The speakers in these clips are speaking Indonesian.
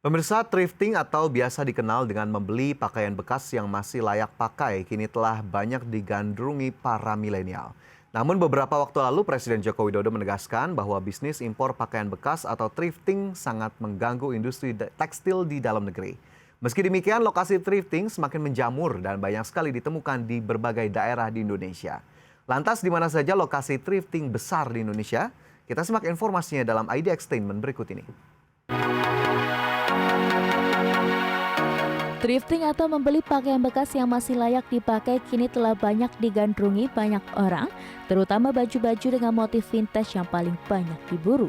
Pemirsa, thrifting atau biasa dikenal dengan membeli pakaian bekas yang masih layak pakai kini telah banyak digandrungi para milenial. Namun beberapa waktu lalu Presiden Joko Widodo menegaskan bahwa bisnis impor pakaian bekas atau thrifting sangat mengganggu industri tekstil di dalam negeri. Meski demikian, lokasi thrifting semakin menjamur dan banyak sekali ditemukan di berbagai daerah di Indonesia. Lantas di mana saja lokasi thrifting besar di Indonesia? Kita simak informasinya dalam ID Extainment berikut ini. Thrifting atau membeli pakaian bekas yang masih layak dipakai kini telah banyak digandrungi banyak orang, terutama baju-baju dengan motif vintage yang paling banyak diburu.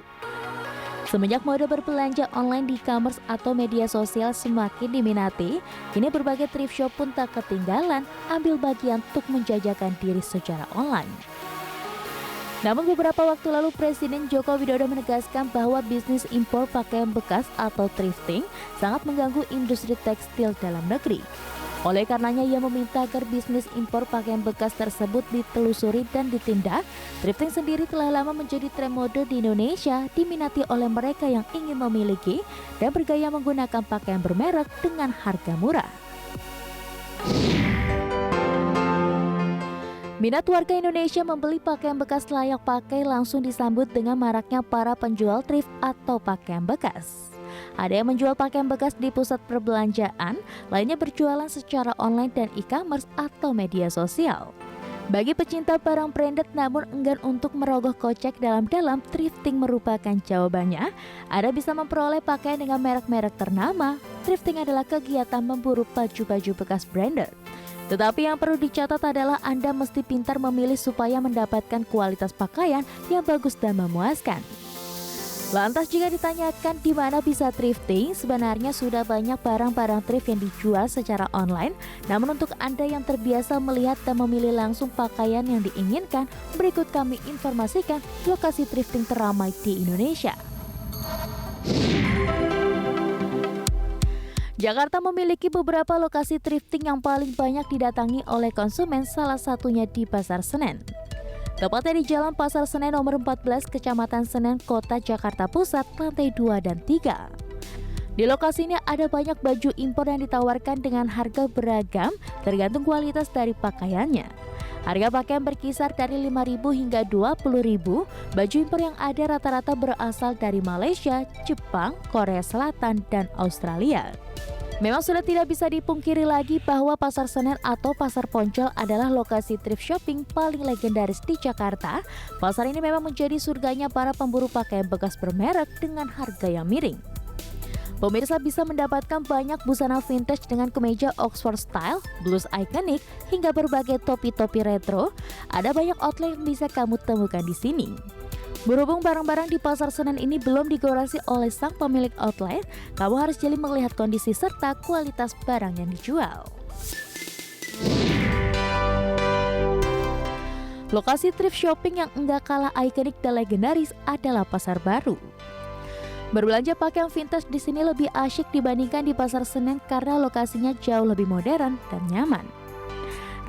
Semenjak mode berbelanja online di e-commerce atau media sosial semakin diminati, kini berbagai thrift shop pun tak ketinggalan ambil bagian untuk menjajakan diri secara online. Namun beberapa waktu lalu Presiden Joko Widodo menegaskan bahwa bisnis impor pakaian bekas atau thrifting sangat mengganggu industri tekstil dalam negeri. Oleh karenanya ia meminta agar bisnis impor pakaian bekas tersebut ditelusuri dan ditindak. Thrifting sendiri telah lama menjadi tren mode di Indonesia, diminati oleh mereka yang ingin memiliki dan bergaya menggunakan pakaian bermerek dengan harga murah. Minat warga Indonesia membeli pakaian bekas layak pakai langsung disambut dengan maraknya para penjual thrift atau pakaian bekas. Ada yang menjual pakaian bekas di pusat perbelanjaan, lainnya berjualan secara online dan e-commerce atau media sosial. Bagi pecinta barang branded namun enggan untuk merogoh kocek dalam-dalam, thrifting merupakan jawabannya. Anda bisa memperoleh pakaian dengan merek-merek ternama. Thrifting adalah kegiatan memburu baju-baju bekas branded. Tetapi yang perlu dicatat adalah Anda mesti pintar memilih supaya mendapatkan kualitas pakaian yang bagus dan memuaskan. Lantas jika ditanyakan di mana bisa thrifting, sebenarnya sudah banyak barang-barang thrift yang dijual secara online. Namun untuk Anda yang terbiasa melihat dan memilih langsung pakaian yang diinginkan, berikut kami informasikan lokasi thrifting teramai di Indonesia. Jakarta memiliki beberapa lokasi thrifting yang paling banyak didatangi oleh konsumen, salah satunya di Pasar Senen. Tepatnya di Jalan Pasar Senen nomor 14, Kecamatan Senen, Kota Jakarta Pusat, lantai 2 dan 3. Di lokasi ini ada banyak baju impor yang ditawarkan dengan harga beragam tergantung kualitas dari pakaiannya. Harga pakaian berkisar dari 5.000 hingga 20.000. Baju impor yang ada rata-rata berasal dari Malaysia, Jepang, Korea Selatan, dan Australia. Memang sudah tidak bisa dipungkiri lagi bahwa Pasar Senen atau Pasar Poncol adalah lokasi thrift shopping paling legendaris di Jakarta. Pasar ini memang menjadi surganya para pemburu pakaian bekas bermerek dengan harga yang miring. Pemirsa bisa mendapatkan banyak busana vintage dengan kemeja Oxford style, blus ikonik, hingga berbagai topi-topi retro. Ada banyak outlet yang bisa kamu temukan di sini. Berhubung barang-barang di Pasar Senen ini belum dikurasi oleh sang pemilik outlet, kamu harus jeli melihat kondisi serta kualitas barang yang dijual. Lokasi thrift shopping yang enggak kalah ikonik dan legendaris adalah Pasar Baru. Berbelanja pakaian vintage di sini lebih asyik dibandingkan di Pasar Senen karena lokasinya jauh lebih modern dan nyaman.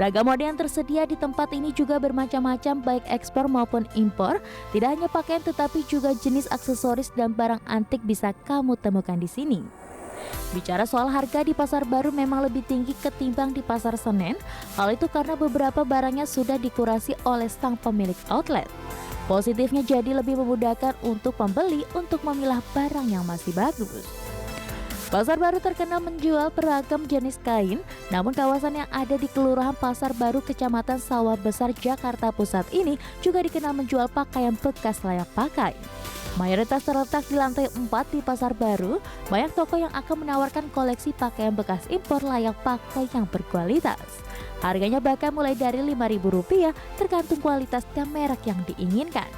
Ragam mode yang tersedia di tempat ini juga bermacam-macam baik ekspor maupun impor. Tidak hanya pakaian tetapi juga jenis aksesoris dan barang antik bisa kamu temukan di sini. Bicara soal harga di Pasar Baru memang lebih tinggi ketimbang di Pasar Senen. Hal itu karena beberapa barangnya sudah dikurasi oleh sang pemilik outlet. Positifnya jadi lebih memudahkan untuk pembeli untuk memilah barang yang masih bagus. Pasar Baru terkenal menjual beragam jenis kain, namun kawasan yang ada di Kelurahan Pasar Baru, Kecamatan Sawah Besar, Jakarta Pusat ini juga dikenal menjual pakaian bekas layak pakai. Mayoritas terletak di lantai 4 di Pasar Baru, banyak toko yang akan menawarkan koleksi pakaian bekas impor layak pakai yang berkualitas. Harganya bahkan mulai dari Rp5.000 tergantung kualitas dan merek yang diinginkan.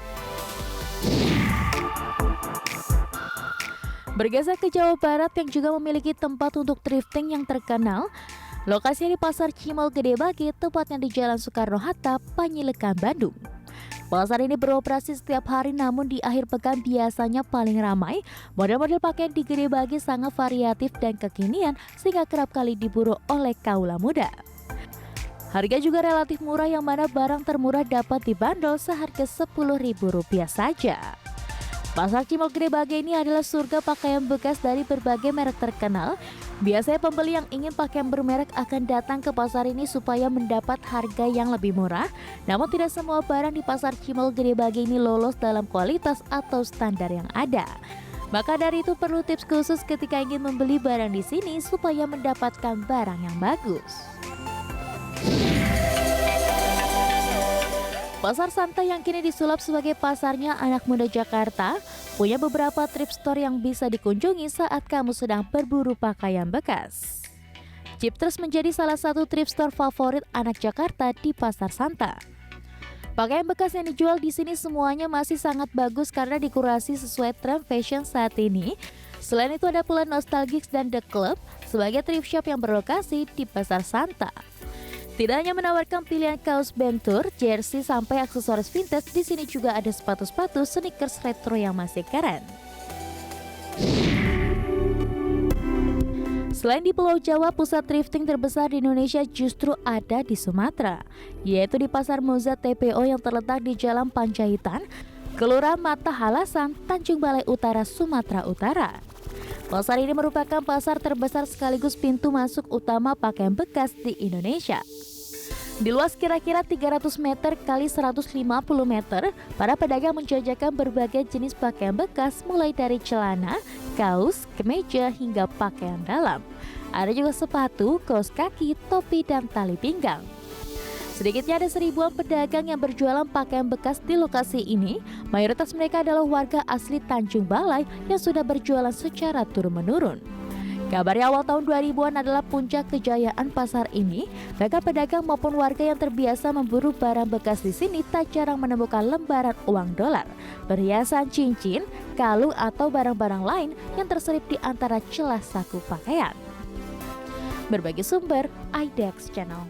Bergeser ke Jawa Barat yang juga memiliki tempat untuk thrifting yang terkenal. Lokasinya di Pasar Cimol Gede Bage, tepatnya di Jalan Soekarno-Hatta, Panyilekan, Bandung. Pasar ini beroperasi setiap hari namun di akhir pekan biasanya paling ramai. Model-model pakaian di Gede Bage sangat variatif dan kekinian sehingga kerap kali diburu oleh kaula muda. Harga juga relatif murah yang mana barang termurah dapat dibanderol seharga Rp10.000 saja. Pasar Cimol Gede Bage ini adalah surga pakaian bekas dari berbagai merek terkenal. Biasanya pembeli yang ingin pakaian bermerek akan datang ke pasar ini supaya mendapat harga yang lebih murah. Namun tidak semua barang di Pasar Cimol Gede Bage ini lolos dalam kualitas atau standar yang ada. Maka dari itu perlu tips khusus ketika ingin membeli barang di sini supaya mendapatkan barang yang bagus. Pasar Santa yang kini disulap sebagai pasarnya anak muda Jakarta punya beberapa thrift store yang bisa dikunjungi saat kamu sedang berburu pakaian bekas. Chipters menjadi salah satu thrift store favorit anak Jakarta di Pasar Santa. Pakaian bekas yang dijual di sini semuanya masih sangat bagus karena dikurasi sesuai tren fashion saat ini. Selain itu ada pula Nostalgics dan The Club sebagai thrift shop yang berlokasi di Pasar Santa. Tidak hanya menawarkan pilihan kaos bentur, jersey sampai aksesoris vintage, di sini juga ada sepatu-sepatu sneakers retro yang masih keren. Selain di Pulau Jawa, pusat thrifting terbesar di Indonesia justru ada di Sumatera, yaitu di Pasar Moza TPO yang terletak di Jalan Panjaitan, Kelurahan Mata Halasan, Tanjung Balai Utara, Sumatera Utara. Pasar ini merupakan pasar terbesar sekaligus pintu masuk utama pakaian bekas di Indonesia. Di luas kira-kira 300 meter kali 150 meter, para pedagang menjajakan berbagai jenis pakaian bekas mulai dari celana, kaos, kemeja hingga pakaian dalam. Ada juga sepatu, kaos kaki, topi, dan tali pinggang. Sedikitnya ada 1000-an pedagang yang berjualan pakaian bekas di lokasi ini. Mayoritas mereka adalah warga asli Tanjung Balai yang sudah berjualan secara turun-menurun. Kabarnya awal tahun 2000-an adalah puncak kejayaan pasar ini. Bahkan pedagang maupun warga yang terbiasa memburu barang bekas di sini tak jarang menemukan lembaran uang dolar, perhiasan cincin, kalung atau barang-barang lain yang terselip di antara celah saku pakaian. Berbagi sumber, IDEX Channel.